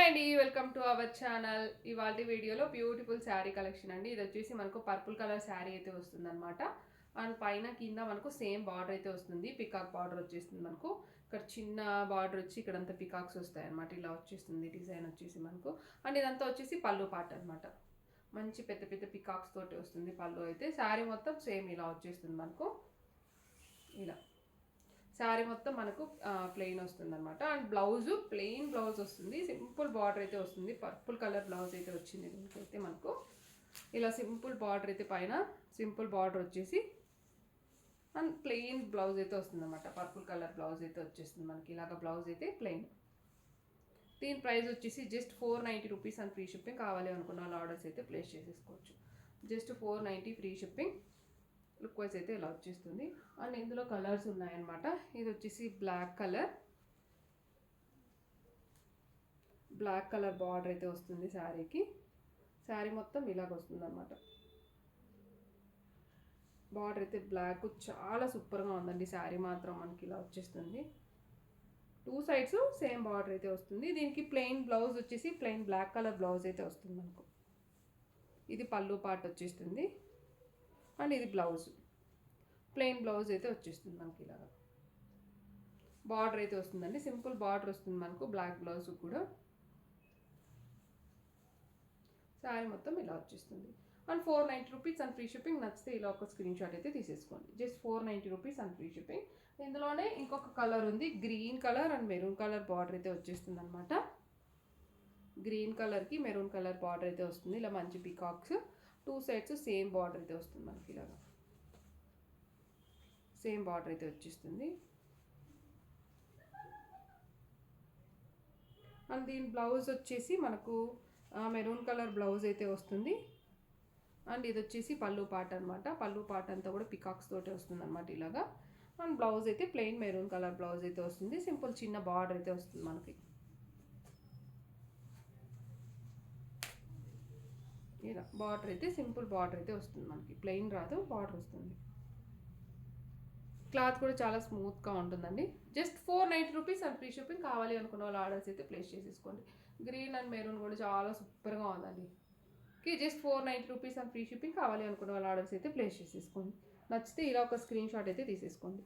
Hi అండి, welcome to our channel. ఇవాళ వీడియోలో బ్యూటిఫుల్ శారీ కలెక్షన్ అండి. ఇది వచ్చేసి మనకు పర్పుల్ కలర్ శారీ అయితే వస్తుంది అనమాట. అండ్ పైన కింద మనకు సేమ్ బార్డర్ అయితే వస్తుంది. పికాక్ బార్డర్ వచ్చేస్తుంది మనకు. ఇక్కడ చిన్న బార్డర్ వచ్చి ఇక్కడంతా పికాక్స్ వస్తాయి అనమాట. ఇలా వచ్చేస్తుంది డిజైన్ వచ్చేసి మనకు. అండ్ ఇదంతా వచ్చేసి పళ్ళు పాట అనమాట. మంచి పెద్ద పెద్ద పికాక్స్ తోటి వస్తుంది పళ్ళు అయితే. శారీ మొత్తం సేమ్ ఇలా వచ్చేస్తుంది మనకు. ఇలా శారీ మొత్తం మనకు ప్లెయిన్ వస్తుంది అనమాట. అండ్ బ్లౌజ్ ప్లెయిన్ బ్లౌజ్ వస్తుంది. సింపుల్ బార్డర్ అయితే వస్తుంది. పర్పుల్ కలర్ బ్లౌజ్ అయితే వచ్చింది దీనికైతే మనకు. ఇలా సింపుల్ బార్డర్ అయితే పైన సింపుల్ బార్డర్ వచ్చేసి అండ్ ప్లెయిన్ బ్లౌజ్ అయితే వస్తుంది అనమాట. పర్పుల్ కలర్ బ్లౌజ్ అయితే వచ్చేస్తుంది మనకి. ఇలాగ బ్లౌజ్ అయితే ప్లెయిన్. దీని ప్రైస్ వచ్చేసి just 490 rupees and free shipping. కావాలి అనుకున్న వాళ్ళు ఆర్డర్స్ అయితే ప్లేస్ చేసేసుకోవచ్చు. Just 490 free shipping. Look wise అయితే ఇలా వచ్చేస్తుంది. అండ్ ఇందులో కలర్స్ ఉన్నాయన్నమాట. ఇది వచ్చేసి బ్లాక్ కలర్ బార్డర్ అయితే వస్తుంది శారీకి. శారీ మొత్తం ఇలాగ వస్తుంది అనమాట. బార్డర్ అయితే బ్లాక్ చాలా సూపర్గా ఉందండి. శారీ మాత్రం మనకి ఇలా వచ్చేస్తుంది. 2 సైడ్స్ సేమ్ బార్డర్ అయితే వస్తుంది. దీనికి ప్లెయిన్ బ్లౌజ్ వచ్చేసి ప్లెయిన్ బ్లాక్ కలర్ బ్లౌజ్ అయితే వస్తుంది మనకు. ఇది పళ్ళు పార్ట్ వచ్చేస్తుంది. అండ్ ఇది బ్లౌజ్ ప్లెయిన్ బ్లౌజ్ అయితే వచ్చేస్తుంది మనకి. ఇలాగా బార్డర్ అయితే వస్తుందండి. సింపుల్ బార్డర్ వస్తుంది మనకు. బ్లాక్ బ్లౌజ్ కూడా. శారీ మొత్తం ఇలా వచ్చేస్తుంది. And 490 rupees and free shipping. నచ్చితే ఇలా ఒక స్క్రీన్ షాట్ అయితే తీసేసుకోండి. Just 490 rupees and free shipping. ఇందులోనే ఇంకొక కలర్ ఉంది. Green colour and maroon colour border అయితే వచ్చేస్తుంది అనమాట. గ్రీన్ కలర్కి మెరూన్ కలర్ బార్డర్ అయితే వస్తుంది. ఇలా మంచి పికాక్స్ 2 సైడ్స్ సేమ్ బార్డర్ అయితే వస్తుంది మనకి. ఇలాగా సేమ్ బార్డర్ అయితే వచ్చేస్తుంది. అండ్ దీని బ్లౌజ్ వచ్చేసి మనకు మెరూన్ కలర్ బ్లౌజ్ అయితే వస్తుంది. అండ్ ఇది వచ్చేసి పళ్ళు పాట అనమాట. పళ్ళు పాట అంతా కూడా పికాక్స్ తోటి వస్తుంది అనమాట. ఇలాగా అండ్ బ్లౌజ్ అయితే ప్లెయిన్ మెరూన్ కలర్ బ్లౌజ్ అయితే వస్తుంది. సింపుల్ చిన్న బార్డర్ అయితే వస్తుంది మనకి. ఇలా బార్డర్ అయితే సింపుల్ బార్డర్ అయితే వస్తుంది మనకి. ప్లెయిన్ రాదు, బార్డర్ వస్తుంది. క్లాత్ కూడా చాలా స్మూత్గా ఉంటుందండి. Just 490 rupees and free shipping. కావాలి అనుకున్న వాళ్ళు ఆర్డర్స్ అయితే ప్లేస్ చేసేసుకోండి. గ్రీన్ అండ్ మెరూన్ కూడా చాలా సూపర్గా ఉందండి. Just 490 rupees and free shipping. కావాలి అనుకున్న వాళ్ళు ఆర్డర్స్ అయితే ప్లేస్ చేసేసుకోండి. నచ్చితే ఇలా ఒక స్క్రీన్ షాట్ అయితే తీసేసుకోండి.